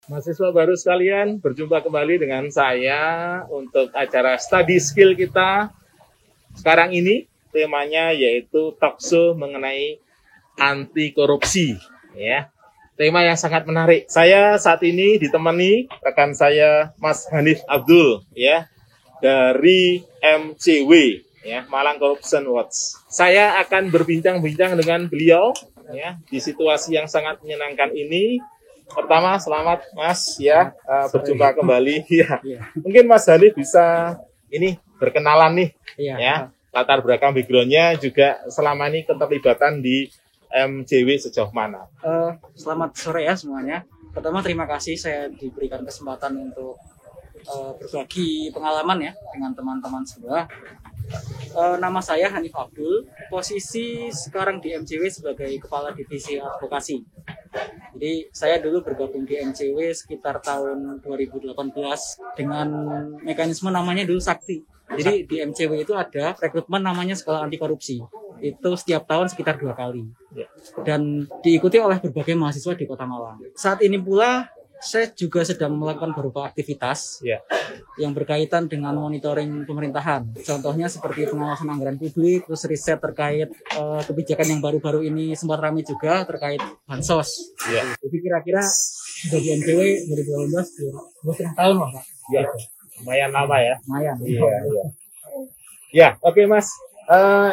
Mahasiswa baru sekalian, berjumpa kembali dengan saya untuk acara study skill kita. Sekarang ini temanya yaitu talkshow mengenai anti korupsi, ya. Tema yang sangat menarik. Saya saat ini ditemani rekan saya Mas Hanif Abdul, ya, dari MCW, ya, Malang Corruption Watch. Saya akan berbincang-bincang dengan beliau, ya, di situasi yang sangat menyenangkan ini. Pertama, selamat Mas, ya, berjumpa kembali. Ya, mungkin Mas Hanif bisa ini berkenalan nih, ya, latar belakang background-nya juga selama ini keterlibatan di MCW sejauh mana. Selamat sore ya semuanya. Pertama terima kasih saya diberikan kesempatan untuk berbagi pengalaman ya dengan teman-teman semua. Nama saya Hanif Abdul, posisi sekarang di MCW sebagai Kepala Divisi Advokasi. Jadi saya dulu bergabung di MCW sekitar tahun 2018 dengan mekanisme namanya dulu Sakti. Jadi di MCW itu ada rekrutmen namanya Sekolah Anti Korupsi. Itu setiap tahun sekitar 2 kali. Dan diikuti oleh berbagai mahasiswa di Kota Malang. Saat ini pula saya juga sedang melakukan beberapa aktivitas yang berkaitan dengan monitoring pemerintahan. Contohnya seperti pengawasan anggaran publik, terus riset terkait kebijakan yang baru-baru ini sempat ramai juga terkait bansos. Jadi kira-kira sudah di MCW 2018, 2 tahun lah Pak. Ya, lumayan lama ya. Lumayan. Ya, oke Mas.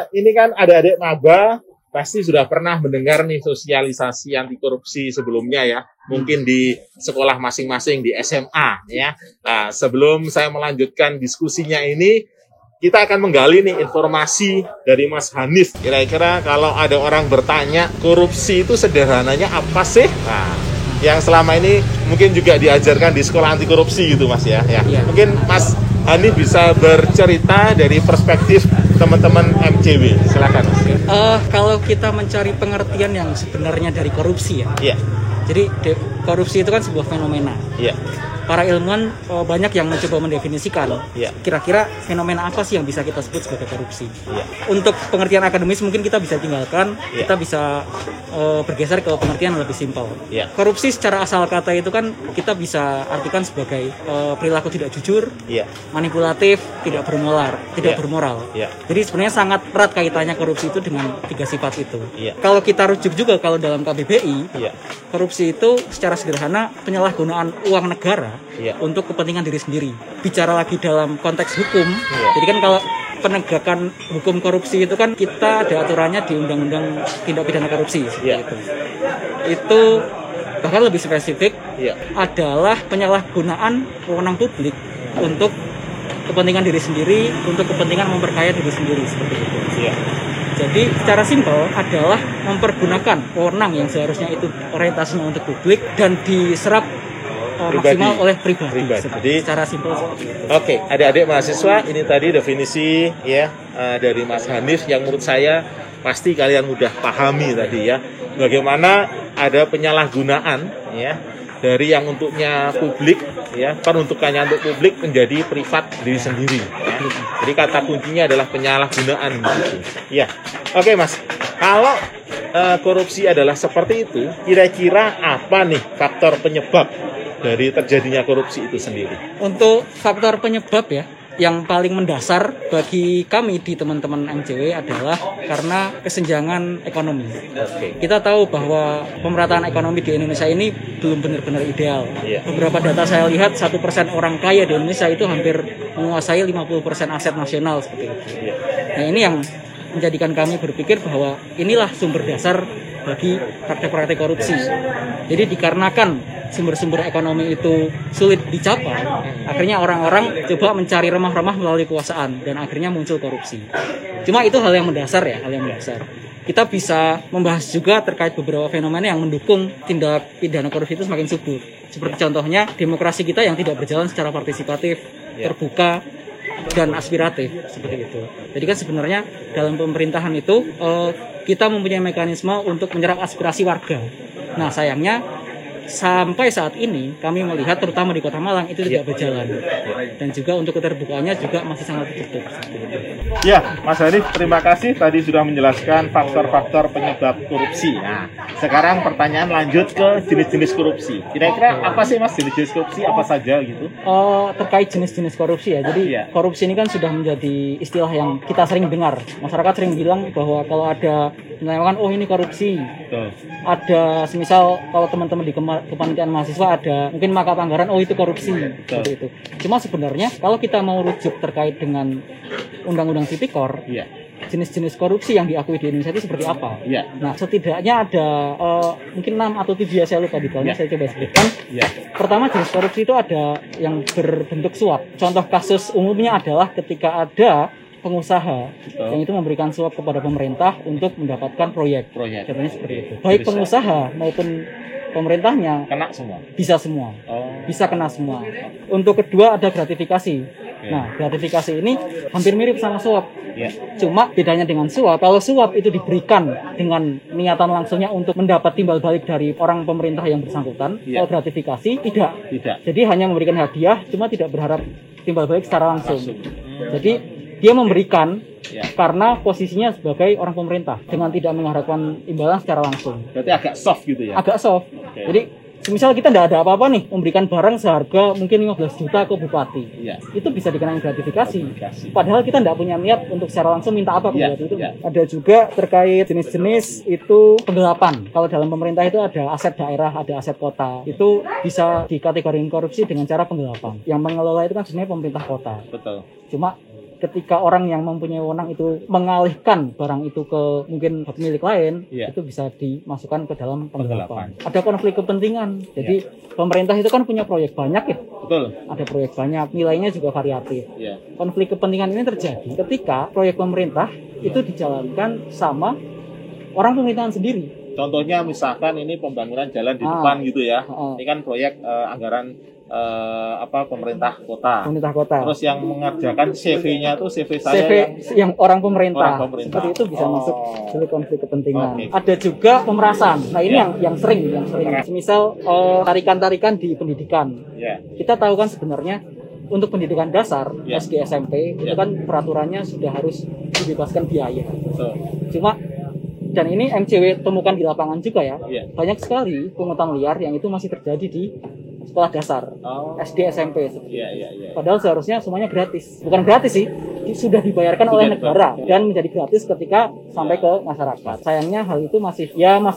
Ini kan adik-adik maba pasti sudah pernah mendengar nih sosialisasi anti korupsi sebelumnya ya, mungkin di sekolah masing-masing di SMA ya. Nah, sebelum saya melanjutkan diskusinya ini, kita akan menggali nih informasi dari Mas Hanif. Kira-kira kalau ada orang bertanya korupsi itu sederhananya apa sih? Nah, yang selama ini mungkin juga diajarkan di sekolah anti korupsi gitu Mas ya. Mungkin Mas Hanif bisa bercerita dari perspektif teman-teman MCW. Silakan. Kalau kita mencari pengertian yang sebenarnya dari korupsi ya. Jadi korupsi itu kan sebuah fenomena. Para ilmuwan banyak yang mencoba mendefinisikan kira-kira fenomena apa sih yang bisa kita sebut sebagai korupsi. Untuk pengertian akademis mungkin kita bisa tinggalkan, kita bisa bergeser ke pengertian yang lebih simpel. Korupsi secara asal kata itu kan kita bisa artikan sebagai perilaku tidak jujur, manipulatif, tidak bermoral. Jadi sebenarnya sangat erat kaitannya korupsi itu dengan 3 sifat itu. Kalau kita rujuk juga kalau dalam KBBI, korupsi itu secara sederhana penyalahgunaan uang negara untuk kepentingan diri sendiri. Bicara lagi dalam konteks hukum, jadi kan kalau penegakan hukum korupsi itu kan kita ada aturannya di Undang-Undang Tindak Pidana Korupsi itu bahkan lebih spesifik adalah penyalahgunaan wewenang publik untuk kepentingan diri sendiri, untuk kepentingan memperkaya diri sendiri seperti itu. Jadi secara simpel adalah mempergunakan wewenang yang seharusnya itu orientasinya untuk publik dan diserap maksimal oleh pribadi. Jadi secara simpel. Oke, adik-adik mahasiswa, ini tadi definisi ya dari Mas Hanif yang menurut saya pasti kalian mudah pahami tadi ya. Bagaimana ada penyalahgunaan ya dari yang untuknya publik ya, peruntukannya untuk publik menjadi privat diri sendiri ya. Jadi kata kuncinya adalah penyalahgunaan gitu. Ya. Oke, Mas. Kalau korupsi adalah seperti itu, kira-kira apa nih faktor penyebab dari terjadinya korupsi itu sendiri? Untuk faktor penyebab ya, yang paling mendasar bagi kami di teman-teman MCW adalah karena kesenjangan ekonomi. Kita tahu bahwa pemerataan ekonomi di Indonesia ini belum benar-benar ideal. Beberapa data saya lihat 1% orang kaya di Indonesia itu hampir menguasai 50% aset nasional seperti itu. Nah, ini yang menjadikan kami berpikir bahwa inilah sumber dasar bagi praktek-praktek korupsi. Jadi dikarenakan sumber-sumber ekonomi itu sulit dicapai, akhirnya orang-orang coba mencari remah-remah melalui kekuasaan dan akhirnya muncul korupsi. Cuma itu hal yang mendasar ya, hal yang mendasar. Kita bisa membahas juga terkait beberapa fenomena yang mendukung tindak pidana korupsi itu semakin subur. Seperti contohnya demokrasi kita yang tidak berjalan secara partisipatif, terbuka, dan aspiratif seperti itu. Jadi kan sebenarnya dalam pemerintahan itu kita mempunyai mekanisme untuk menyerap aspirasi warga. Nah sayangnya sampai saat ini kami melihat terutama di Kota Malang itu tidak berjalan. Dan juga untuk keterbukaannya juga masih sangat tertutup. Ya, Mas Hanif, terima kasih tadi sudah menjelaskan faktor-faktor penyebab korupsi. Nah, sekarang pertanyaan lanjut ke jenis-jenis korupsi. Kira-kira apa sih Mas jenis-jenis korupsi apa saja gitu? Terkait jenis-jenis korupsi ya. Jadi korupsi ini kan sudah menjadi istilah yang kita sering dengar. Masyarakat sering bilang bahwa kalau ada menanyakan oh ini korupsi. Betul. Ada semisal kalau teman-teman di kepanitiaan mahasiswa ada mungkin maka anggaran oh itu korupsi. Seperti itu. Cuma sebenarnya kalau kita mau rujuk terkait dengan Undang-Undang Tipikor, jenis-jenis korupsi yang diakui di Indonesia itu seperti apa? Nah, setidaknya ada mungkin 6 atau 7 saya lupa detailnya, saya coba sebutkan. Pertama, jenis korupsi itu ada yang berbentuk suap. Contoh kasus umumnya adalah ketika ada pengusaha yang itu memberikan suap kepada pemerintah untuk mendapatkan proyek. Contohnya seperti itu. Baik pengusaha maupun pemerintahnya kena semua. Bisa semua. Bisa kena semua. Untuk kedua ada gratifikasi. Nah, gratifikasi ini hampir mirip sama suap. Cuma bedanya dengan suap, kalau suap itu diberikan dengan niatan langsungnya untuk mendapat timbal balik dari orang pemerintah yang bersangkutan. Kalau gratifikasi tidak. Jadi hanya memberikan hadiah, cuma tidak berharap timbal balik secara langsung. Jadi dia memberikan karena posisinya sebagai orang pemerintah dengan tidak mengharapkan imbalan secara langsung. Berarti agak soft gitu ya? Agak soft. Jadi semisal kita tidak ada apa-apa nih, memberikan barang seharga mungkin 15 juta ke bupati. Itu bisa dikenakan gratifikasi. Padahal kita tidak punya niat untuk secara langsung minta apa ke bupati itu. Ada juga terkait jenis-jenis itu penggelapan. Kalau dalam pemerintah itu ada aset daerah, ada aset kota. Itu bisa dikategorikan korupsi dengan cara penggelapan. Yang mengelola itu kan sebenarnya pemerintah kota. Betul. Cuma ketika orang yang mempunyai wewenang itu mengalihkan barang itu ke mungkin milik lain, itu bisa dimasukkan ke dalam penggelapan. Ada konflik kepentingan. Jadi pemerintah itu kan punya proyek banyak ya. Betul. Ada proyek banyak, nilainya juga variatif. Konflik kepentingan ini terjadi ketika proyek pemerintah itu dijalankan sama orang pemerintahan sendiri. Contohnya misalkan ini pembangunan jalan di depan gitu ya. Ini kan proyek anggaran pemerintah kota. Terus yang mengerjakan CV-nya tuh CV saya yang orang pemerintah. Seperti itu bisa masuk dari konflik kepentingan. Ada juga pemerasan. Nah, ini yang sering. Misal tarikan-tarikan di pendidikan. Kita tahu kan sebenarnya untuk pendidikan dasar SD SMP itu kan peraturannya sudah harus dibebaskan biaya. Cuma dan ini MCW temukan di lapangan juga ya. Banyak sekali pungutan liar yang itu masih terjadi di sekolah dasar, SD, SMP. Padahal seharusnya semuanya gratis. Bukan gratis sih, sudah dibayarkan oleh negara dan menjadi gratis ketika sampai ke masyarakat. Sayangnya hal itu masih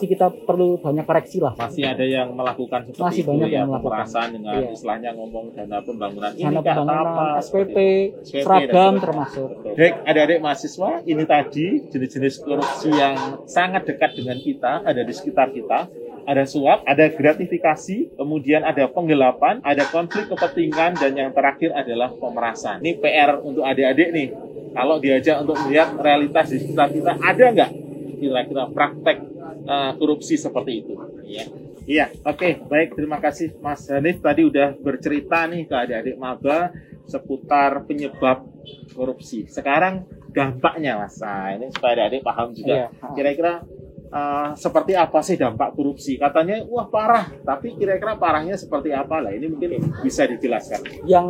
kita perlu banyak koreksi lah. Masih ada yang melakukan seperti masih itu banyak yang pemerasan dengan istilahnya ngomong dana pembangunan ini apa, SPP, seragam termasuk. Baik, adik-adik mahasiswa, ini tadi jenis-jenis korupsi yang sangat dekat dengan kita, ada di sekitar kita. Ada suap, ada gratifikasi, kemudian ada penggelapan, ada konflik kepentingan, dan yang terakhir adalah pemerasan. Ini PR untuk adik-adik nih. Kalau diajak untuk melihat realitas di sekitar kita, ada nggak kira-kira praktek korupsi seperti itu? Iya, oke, baik. Terima kasih Mas Hanif. Tadi udah bercerita nih ke adik-adik maba seputar penyebab korupsi. Sekarang dampaknya, Mas. Nah, ini supaya adik-adik paham juga. Kira-kira seperti apa sih dampak korupsi? Katanya, wah parah. Tapi kira-kira parahnya seperti apa lah? Ini mungkin bisa dijelaskan. Yang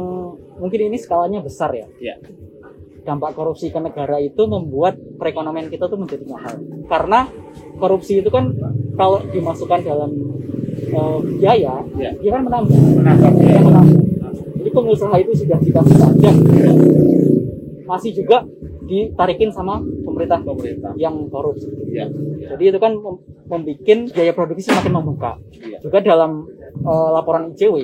mungkin ini skalanya besar ya. Dampak korupsi ke negara itu membuat perekonomian kita tuh menjadi mahal. Karena korupsi itu kan kalau dimasukkan dalam biaya, dia kan menambah. Jadi pengusaha itu sudah dikasih pajak, masih juga ditarikin sama pemerintah yang korupsi. Jadi itu kan membuat biaya produksi semakin membuka. Juga dalam laporan ICW,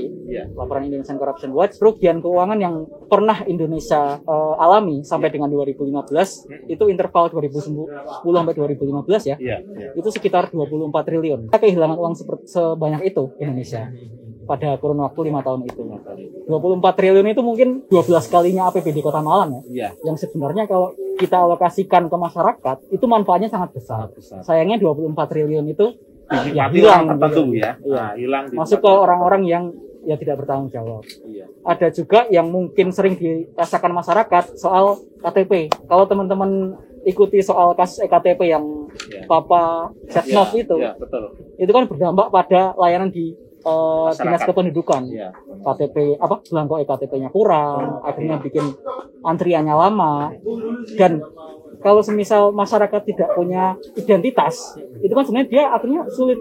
laporan Indonesian Corruption Watch, kerugian keuangan yang pernah Indonesia alami sampai dengan 2015 itu interval 2010 sampai 2015 ya. Itu sekitar 24 triliun. Kita kehilangan uang sebanyak itu Indonesia pada kurun waktu 5 tahun itu. 24 triliun itu mungkin 12 kalinya APBD Kota Malang ya. Yang sebenarnya kalau kita alokasikan ke masyarakat, itu manfaatnya sangat besar. Sayangnya 24 triliun itu hilang tertentu ya. Hilang masuk ke orang-orang yang tidak bertanggung jawab. Ada juga yang mungkin sering dirasakan masyarakat soal KTP. Kalau teman-teman ikuti soal kasus EKTP yang Bapak Setnov itu kan berdampak pada layanan di dinas kependudukan, KTP belangko KTP-nya kurang, akhirnya bikin antriannya lama. Dan kalau semisal masyarakat tidak punya identitas, itu kan sebenarnya dia akhirnya sulit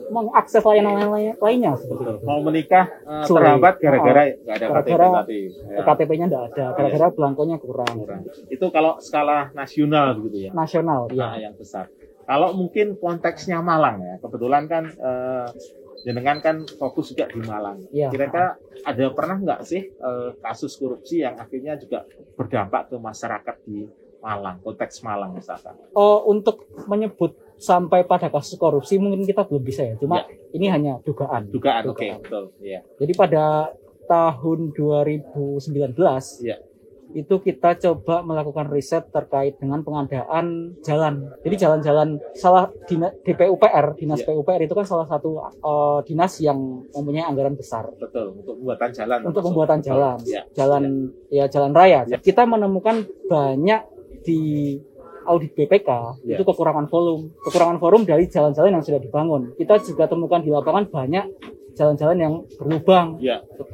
mengakses layanan lainnya. Mau menikah terhambat gara-gara nggak ada KTP tadi. KTP-nya nggak ada, gara-gara belangkonya kurang. Itu kalau skala nasional begitu ya? Nasional, ya. Yang besar. Kalau mungkin konteksnya Malang ya, kebetulan kan jenengan kan fokus juga di Malang. Ya. Kira-kira ada pernah nggak sih kasus korupsi yang akhirnya juga berdampak ke masyarakat di Malang, konteks Malang misalkan? Untuk menyebut sampai pada kasus korupsi mungkin kita belum bisa ya. Cuma ini hanya dugaan. Dugaan. Oke, betul. Ya. Jadi pada tahun 2019 itu kita coba melakukan riset terkait dengan pengadaan jalan. Jadi jalan-jalan salah DPUPR, Dinas PUPR itu kan salah satu dinas yang mempunyai anggaran besar. Betul, untuk pembuatan jalan. Untuk pembuatan jalan. Jalan raya. Ya. Kita menemukan banyak di audit BPK itu kekurangan volume dari jalan-jalan yang sudah dibangun. Kita juga temukan di lapangan banyak jalan-jalan yang berlubang.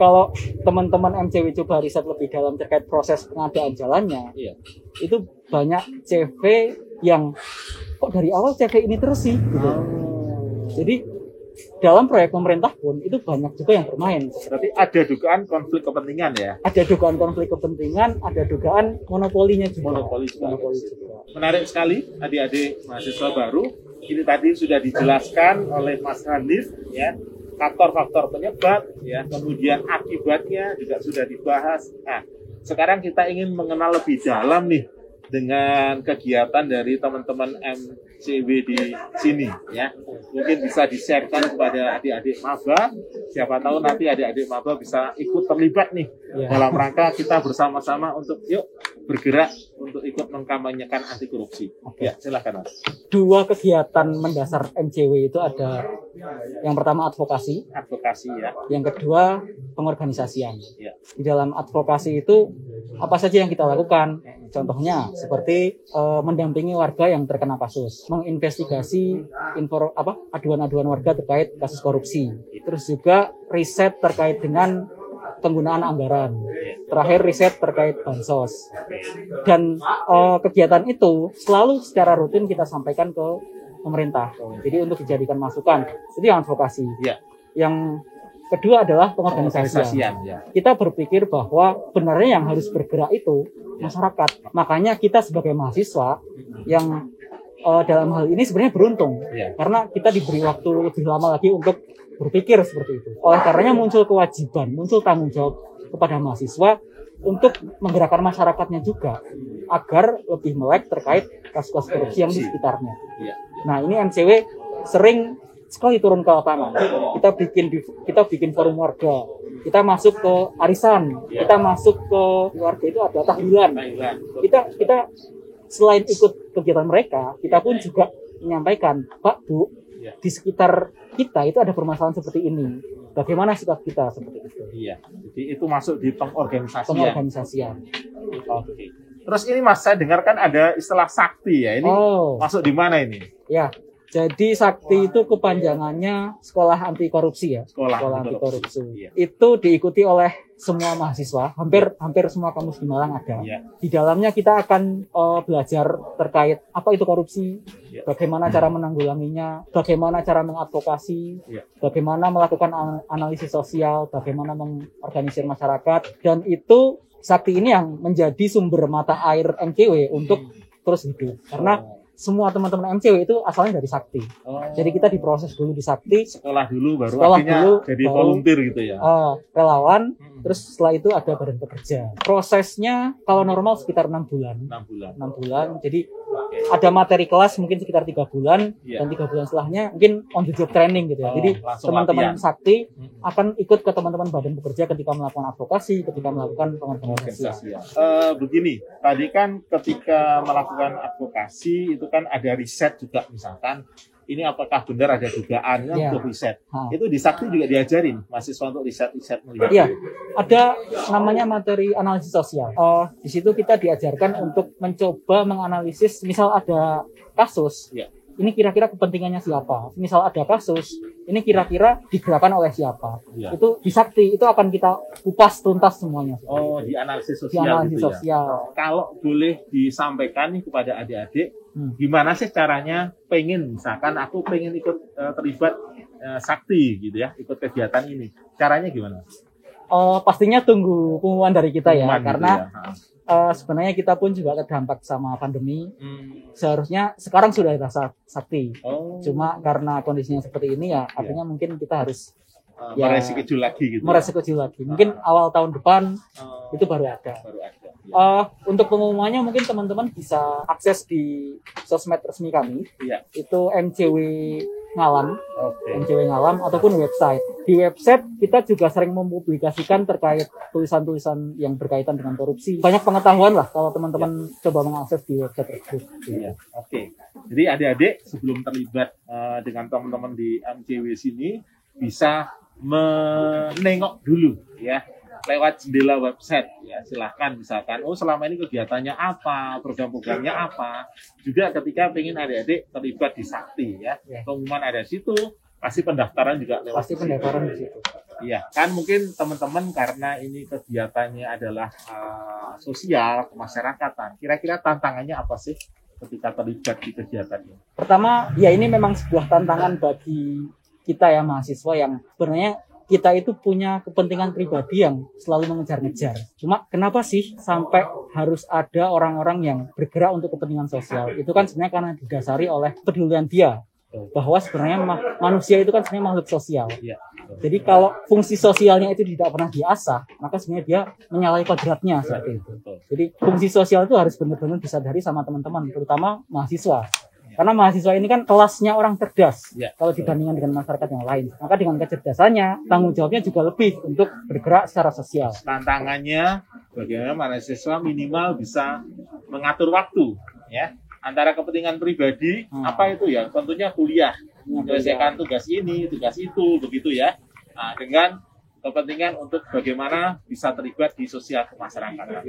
Kalau teman-teman MCW coba riset lebih dalam terkait proses pengadaan jalannya, itu banyak CV yang kok dari awal CV ini terus sih gitu. Jadi dalam proyek pemerintah pun itu banyak juga yang bermain. Berarti ada dugaan konflik kepentingan ya? Ada dugaan konflik kepentingan, ada dugaan monopolinya juga. Monopoli juga. Menarik sekali adik-adik mahasiswa baru. Ini tadi sudah dijelaskan oleh Mas Hanif ya. Faktor-faktor penyebab, ya, kemudian akibatnya juga sudah dibahas. Nah, sekarang kita ingin mengenal lebih dalam nih dengan kegiatan dari teman-teman MCW di sini, ya. Mungkin bisa di-sharekan kepada adik-adik maba. Siapa tahu nanti adik-adik maba bisa ikut terlibat nih dalam rangka kita bersama-sama untuk yuk bergerak untuk ikut mengkampanyekan anti korupsi. Ya, silakan Mas. 2 kegiatan mendasar MCW itu ada yang pertama advokasi ya. Yang kedua pengorganisasian. Ya. Di dalam advokasi itu apa saja yang kita lakukan? Contohnya seperti mendampingi warga yang terkena kasus, menginvestigasi aduan-aduan warga terkait kasus korupsi. Terus juga riset terkait dengan penggunaan anggaran. Terakhir riset terkait bansos. Dan kegiatan itu selalu secara rutin kita sampaikan ke pemerintah. Jadi untuk dijadikan masukan. Itu yang advokasi. Yang kedua adalah pengorganisasian. Kita berpikir bahwa sebenarnya yang harus bergerak itu masyarakat. Makanya kita sebagai mahasiswa yang dalam hal ini sebenarnya beruntung. Karena kita diberi waktu lebih lama lagi untuk berpikir seperti itu. Oleh karenanya muncul kewajiban, muncul tanggung jawab kepada mahasiswa untuk menggerakkan masyarakatnya juga agar lebih melek terkait kasus-kasus korupsi yang di sekitarnya. Nah, ini MCW sering sekali turun ke lapangan. Kita bikin forum warga. Kita masuk ke arisan. Kita masuk ke warga itu ada tahlilan. Kita selain ikut kegiatan mereka, kita pun juga menyampaikan, Pak, Bu, di sekitar kita itu ada permasalahan seperti ini. Bagaimana sikap kita seperti itu? Iya. Jadi itu masuk di pengorganisasian. Oke. Terus ini Mas, saya dengar kan ada istilah sakti ya. Ini masuk di mana ini? Ya. Jadi sakti itu kepanjangannya Sekolah Anti Korupsi ya. Sekolah Anti Korupsi. Iya. Itu diikuti oleh semua mahasiswa, hampir semua kampus di Malang ada. Di dalamnya kita akan belajar terkait apa itu korupsi, bagaimana cara menanggulanginya, bagaimana cara mengadvokasi, bagaimana melakukan analisis sosial, bagaimana mengorganisir masyarakat, dan itu sakti ini yang menjadi sumber mata air MCW untuk terus hidup. Karena semua teman-teman MCW itu asalnya dari Sakti. Jadi kita diproses dulu di Sakti. Sekolah dulu baru akhirnya jadi volunteer gitu ya. Relawan. Terus setelah itu ada badan pekerja. Prosesnya kalau normal sekitar 6 bulan. 6 bulan. Jadi ada materi kelas mungkin sekitar 3 bulan. Dan 3 bulan setelahnya mungkin on the job training gitu ya. Jadi teman-teman Sakti akan ikut ke teman-teman badan pekerja ketika melakukan advokasi, ketika melakukan pengorganisasian. Begini, tadi kan ketika melakukan advokasi itu kan ada riset juga, misalkan ini apakah benar ada dugaan untuk riset. Itu di Sakti juga diajarin mahasiswa untuk riset melihat. Iya, ada namanya materi analisis sosial. Di situ kita diajarkan untuk mencoba menganalisis, misal ada kasus, ini kira-kira kepentingannya siapa. Misal ada kasus, ini kira-kira digerakkan oleh siapa. Itu di Sakti, itu akan kita kupas tuntas semuanya. Oh, di analisis sosial. Di analisis gitu sosial. Kalau boleh disampaikan nih kepada adik-adik, gimana sih caranya misalkan aku pengen ikut terlibat Sakti gitu ya, ikut kegiatan ini. Caranya gimana? Pastinya tunggu pengumuman dari kita pengumuman ya, karena sebenarnya kita pun juga terdampak sama pandemi. Seharusnya sekarang sudah ada Sakti. Cuma karena kondisinya seperti ini ya, artinya mungkin kita harus mereschedule lagi gitu. Mereschedule lagi. Mungkin awal tahun depan itu baru ada. Untuk pengumumannya mungkin teman-teman bisa akses di sosmed resmi kami. Itu MCW Ngalam, MCW Ngalam ataupun website. Di website kita juga sering mempublikasikan terkait tulisan-tulisan yang berkaitan dengan korupsi. Banyak pengetahuan lah kalau teman-teman coba mengakses di website tersebut. Jadi adik-adik sebelum terlibat dengan teman-teman di MCW sini bisa menengok dulu ya lewat jendela website ya, silahkan misalkan selama ini kegiatannya apa, program-programnya apa. Juga ketika pengen adik-adik terlibat di Sakti ya, pengumuman ada di situ, pasti pendaftaran juga lewat pendaftaran di situ. Iya, kan mungkin teman-teman karena ini kegiatannya adalah sosial kemasyarakatan. Kira-kira tantangannya apa sih ketika terlibat di kegiatan ini? Pertama, ya ini memang sebuah tantangan bagi kita ya mahasiswa yang sebenarnya kita itu punya kepentingan pribadi yang selalu mengejar-ngejar. Cuma kenapa sih sampai harus ada orang-orang yang bergerak untuk kepentingan sosial? Itu kan sebenarnya karena didasari oleh kepedulian dia. Bahwa sebenarnya manusia itu kan sebenarnya makhluk sosial. Jadi kalau fungsi sosialnya itu tidak pernah diasah, maka sebenarnya dia menyalahi kodratnya seperti itu. Jadi fungsi sosial itu harus benar-benar disadari sama teman-teman, terutama mahasiswa. Karena mahasiswa ini kan kelasnya orang cerdas kalau dibandingkan dengan masyarakat yang lain. Maka dengan kecerdasannya, tanggung jawabnya juga lebih untuk bergerak secara sosial. Tantangannya bagaimana mahasiswa minimal bisa mengatur waktu ya antara kepentingan pribadi apa itu ya, tentunya kuliah, menyelesaikan tugas ini, tugas itu, begitu ya. Nah, dengan kepentingan untuk bagaimana bisa terlibat di sosial kemasyarakatan.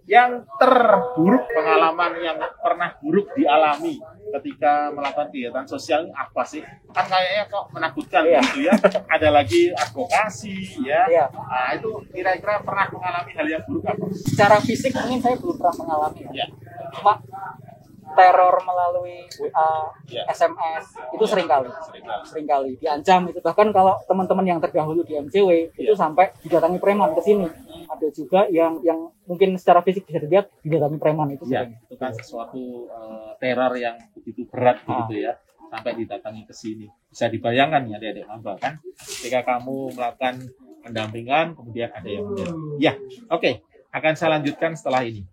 Yang terburuk, pengalaman yang pernah buruk dialami ketika melakukan kegiatan sosial ini apa sih? Kan kayaknya kok menakutkan gitu ya. Ada lagi advokasi ya. Nah, itu kira-kira pernah mengalami hal yang buruk apa? Secara fisik mungkin saya belum pernah mengalami ya. Cuma teror melalui WA, SMS itu seringkali diancam itu. Bahkan kalau teman-teman yang terdahulu di MCW itu sampai didatangi preman ke sini. Ada juga yang mungkin secara fisik bisa dilihat didatangi preman itu. Itu kan sesuatu teror yang begitu berat begitu ya, sampai didatangi ke sini. Bisa dibayangkan ya adik-adik maba kan, ketika kamu melakukan pendampingan kemudian ada yang akan saya lanjutkan setelah ini.